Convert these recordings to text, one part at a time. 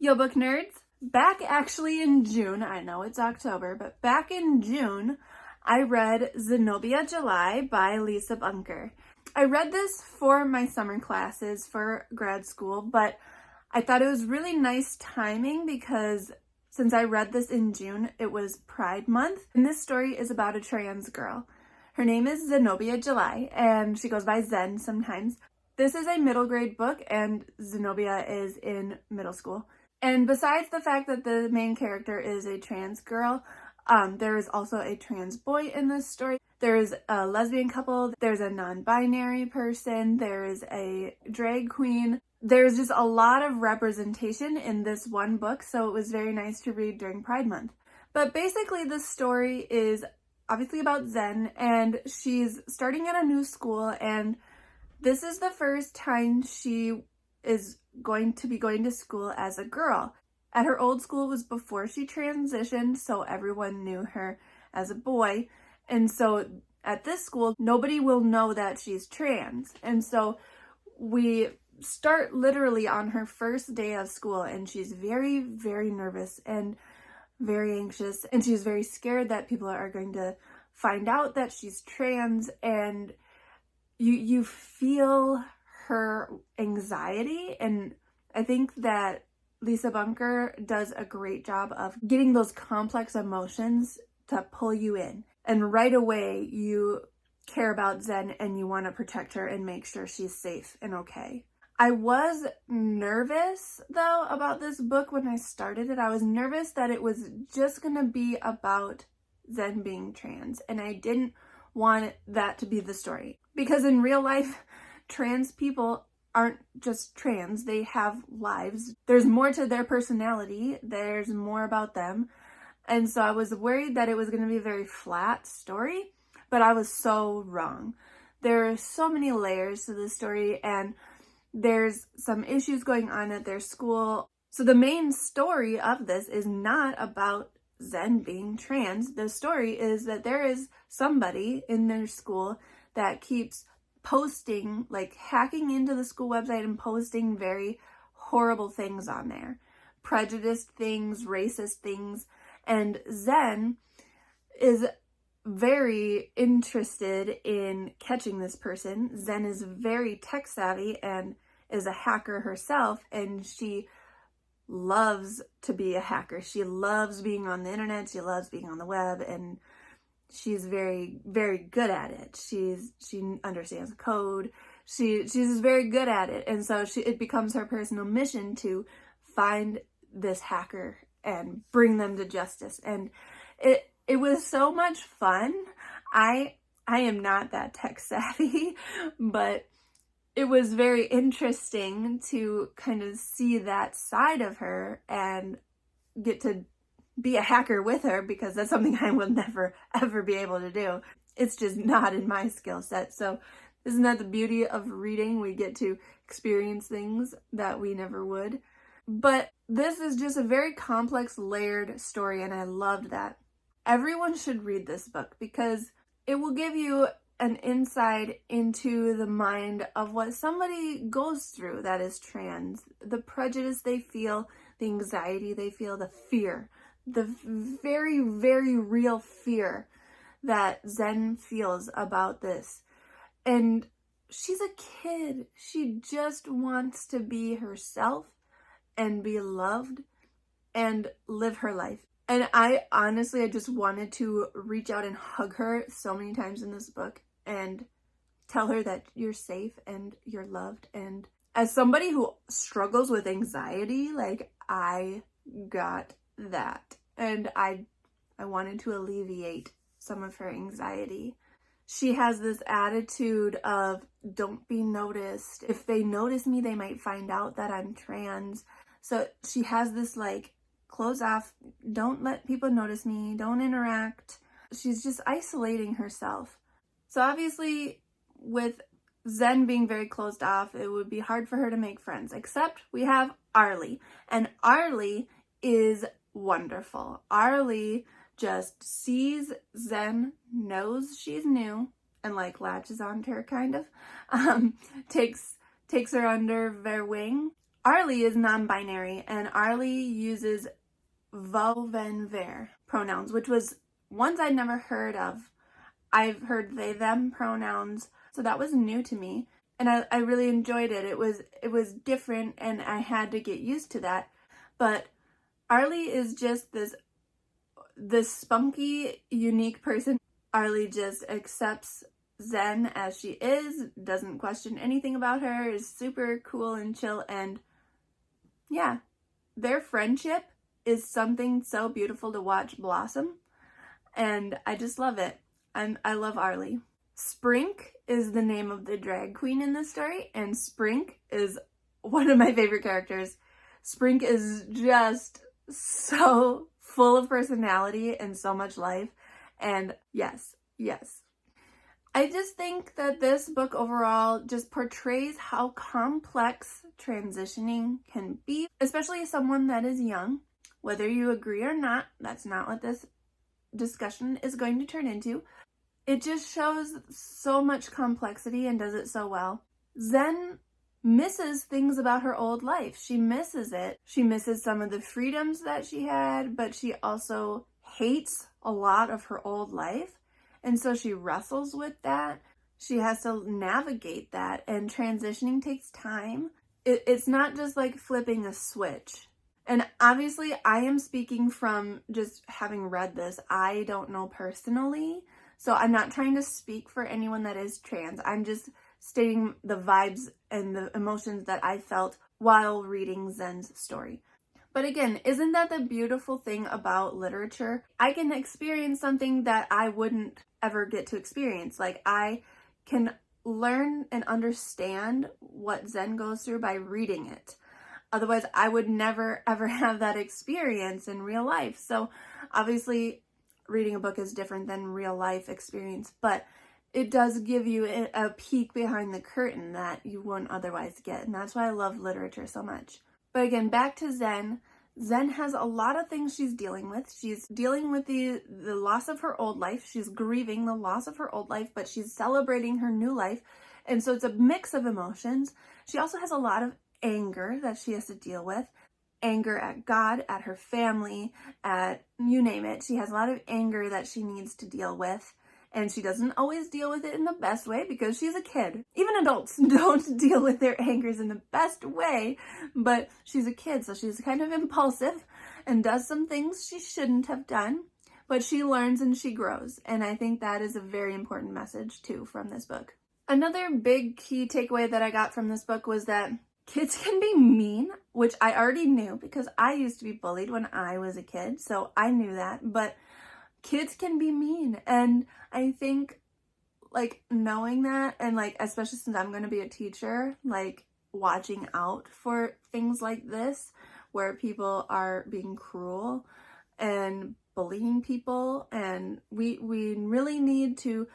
Yo, book nerds! Back actually in June, I know it's October, but back in June, I read Zenobia July by Lisa Bunker. I read this for my summer classes for grad school, but I thought it was really nice timing because since I read this in June, it was Pride Month, and this story is about a trans girl. Her name is Zenobia July, and she goes by Zen sometimes. This is a middle grade book, and Zenobia is in middle school. And besides the fact that the main character is a trans girl, there is also a trans boy in this story. There is a lesbian couple, there's a non-binary person, there is a drag queen. There's just a lot of representation in this one book, so it was very nice to read during Pride Month. But basically this story is obviously about Zen, and she's starting at a new school, and this is the first time she is going to be going to school as a girl. At her old school, it was before she transitioned, so everyone knew her as a boy. And so at this school, nobody will know that she's trans. And so we start literally on her first day of school, and she's very, very nervous and very anxious. And she's very scared that people are going to find out that she's trans, and you feel her anxiety. And I think that Lisa Bunker does a great job of getting those complex emotions to pull you in. And right away, you care about Zen and you want to protect her and make sure she's safe and okay. I was nervous, though, about this book when I started it. I was nervous that it was just going to be about Zen being trans, and I didn't want that to be the story. Because in real life, trans people aren't just trans, they have lives. There's more to their personality, there's more about them. And so I was worried that it was going to be a very flat story, but I was so wrong. There are so many layers to this story, and there's some issues going on at their school. So the main story of this is not about Zen being trans. The story is that there is somebody in their school that keeps posting, like hacking into the school website and posting very horrible things on there. Prejudiced things, racist things. And Zen is very interested in catching this person. Zen is very tech savvy and is a hacker herself, and she loves to be a hacker. She loves being on the internet, she loves being on the web, and she's very, very good at it. She understands code. She's just very good at it. And so it becomes her personal mission to find this hacker and bring them to justice. And it was so much fun. I am not that tech savvy, but it was very interesting to kind of see that side of her and get to be a hacker with her, because that's something I will never, ever be able to do. It's just not in my skill set. So isn't that the beauty of reading? We get to experience things that we never would. But this is just a very complex, layered story, and I loved that. Everyone should read this book because it will give you an insight into the mind of what somebody goes through that is trans, the prejudice they feel, the anxiety they feel, the fear, the very, very real fear that Zen feels about this. And she's a kid. She just wants to be herself and be loved and live her life. And I just wanted to reach out and hug her so many times in this book and tell her that you're safe and you're loved. And as somebody who struggles with anxiety, like, I got that. And I wanted to alleviate some of her anxiety. She has this attitude of, don't be noticed. If they notice me, they might find out that I'm trans. So she has this, like, close off, don't let people notice me, don't interact. She's just isolating herself. So obviously, with Zen being very closed off, it would be hard for her to make friends, except we have Arlie. And Arlie is wonderful. Arlie just sees Zen, knows she's new, and like latches onto her kind of, takes her under their wing. Arlie is non-binary, and Arlie uses vouvenver pronouns, which was ones I'd never heard of. I've heard they, them pronouns, so that was new to me, and I really enjoyed it. It was different, and I had to get used to that. But Arlie is just this spunky, unique person. Arlie just accepts Zen as she is, doesn't question anything about her, is super cool and chill, and yeah, their friendship is something so beautiful to watch blossom, and I just love it. I love Arlie. Sprink is the name of the drag queen in this story, and Sprink is one of my favorite characters. Sprink is just so full of personality and so much life, and yes. I just think that this book overall just portrays how complex transitioning can be, especially as someone that is young. Whether you agree or not, that's not what this discussion is going to turn into. It just shows so much complexity and does it so well. Zen misses things about her old life. She misses it. She misses some of the freedoms that she had, but she also hates a lot of her old life. And so she wrestles with that. She has to navigate that, and transitioning takes time. It's not just like flipping a switch. And obviously I am speaking from just having read this. I don't know personally, so I'm not trying to speak for anyone that is trans. I'm just stating the vibes and the emotions that I felt while reading Zen's story. But again, isn't that the beautiful thing about literature? I can experience something that I wouldn't ever get to experience. Like, I can learn and understand what Zen goes through by reading it. Otherwise, I would never ever have that experience in real life. So obviously, reading a book is different than real life experience, but it does give you a peek behind the curtain that you wouldn't otherwise get. And that's why I love literature so much. But again, back to Zen. Zen has a lot of things she's dealing with. She's dealing with the loss of her old life. She's grieving the loss of her old life, but she's celebrating her new life. And so it's a mix of emotions. She also has a lot of anger that she has to deal with. Anger at God, at her family, at you name it. She has a lot of anger that she needs to deal with. And she doesn't always deal with it in the best way because she's a kid. Even adults don't deal with their angers in the best way, but she's a kid, so she's kind of impulsive and does some things she shouldn't have done, but she learns and she grows. And I think that is a very important message too from this book. Another big key takeaway that I got from this book was that kids can be mean, which I already knew because I used to be bullied when I was a kid, so I knew that, but kids can be mean. And I think like knowing that, and like especially since I'm going to be a teacher, like watching out for things like this where people are being cruel and bullying people, and we really need to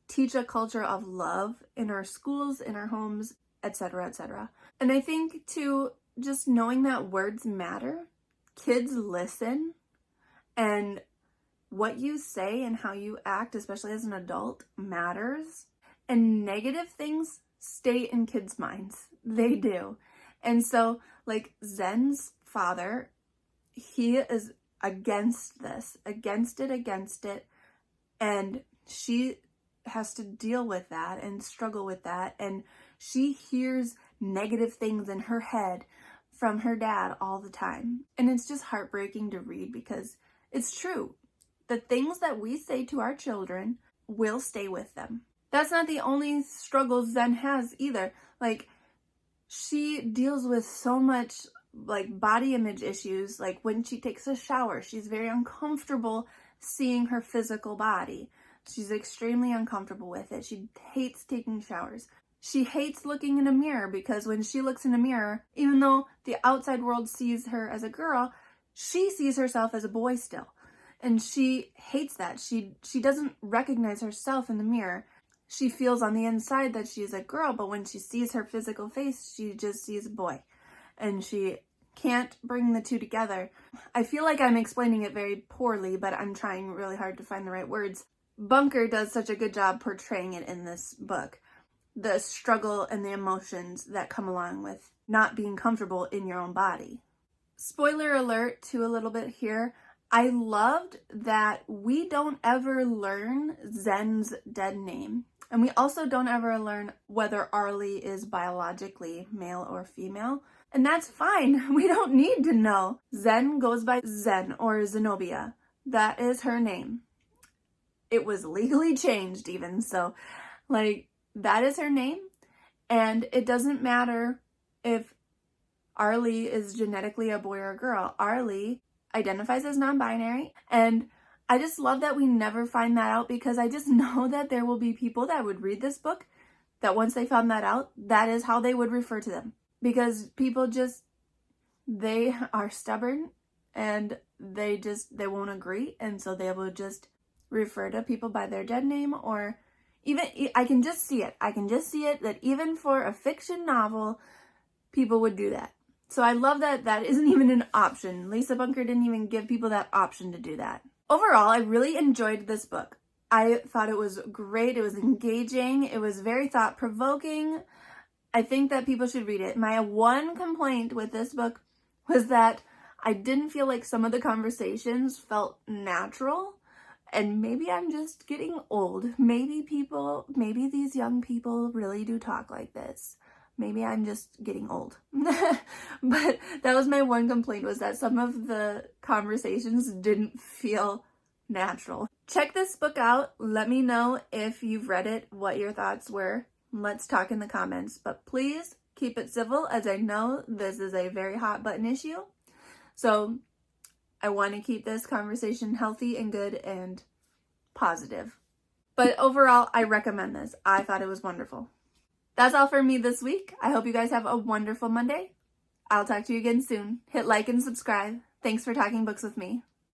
teach a culture of love in our schools, in our homes, etc., etc. And I think too, just knowing that words matter, kids listen, and what you say and how you act, especially as an adult, matters. And negative things stay in kids' minds. They do. And so, like Zen's father, he is against this, against it. And she has to deal with that and struggle with that. And she hears negative things in her head from her dad all the time. And it's just heartbreaking to read because it's true. The things that we say to our children will stay with them. That's not the only struggles Zen has either. Like, she deals with so much like body image issues. Like when she takes a shower, she's very uncomfortable seeing her physical body. She's extremely uncomfortable with it. She hates taking showers. She hates looking in a mirror because when she looks in a mirror, even though the outside world sees her as a girl, she sees herself as a boy still. And she hates that. She doesn't recognize herself in the mirror. She feels on the inside that she's a girl, but when she sees her physical face, she just sees a boy. And she can't bring the two together. I feel like I'm explaining it very poorly, but I'm trying really hard to find the right words. Bunker does such a good job portraying it in this book. The struggle and the emotions that come along with not being comfortable in your own body. Spoiler alert too a little bit here. I loved that we don't ever learn Zen's dead name. And we also don't ever learn whether Arlie is biologically male or female. And that's fine. We don't need to know. Zen goes by Zen or Zenobia. That is her name. It was legally changed even. So that is her name. And it doesn't matter if Arlie is genetically a boy or a girl. Arlie identifies as non-binary, and I just love that we never find that out, because I just know that there will be people that would read this book that once they found that out, that is how they would refer to them, because people they are stubborn and they won't agree, and so they will just refer to people by their dead name. Or even, I can just see it that even for a fiction novel, people would do that. So I love that that isn't even an option. Lisa Bunker didn't even give people that option to do that. Overall, I really enjoyed this book. I thought it was great. It was engaging. It was very thought-provoking. I think that people should read it. My one complaint with this book was that I didn't feel like some of the conversations felt natural. And maybe I'm just getting old. Maybe these young people really do talk like this. Maybe I'm just getting old. But that was my one complaint, was that some of the conversations didn't feel natural. Check this book out. Let me know if you've read it, what your thoughts were. Let's talk in the comments. But please keep it civil, as I know this is a very hot button issue. So I want to keep this conversation healthy and good and positive. But overall, I recommend this. I thought it was wonderful. That's all for me this week. I hope you guys have a wonderful Monday. I'll talk to you again soon. Hit like and subscribe. Thanks for talking books with me.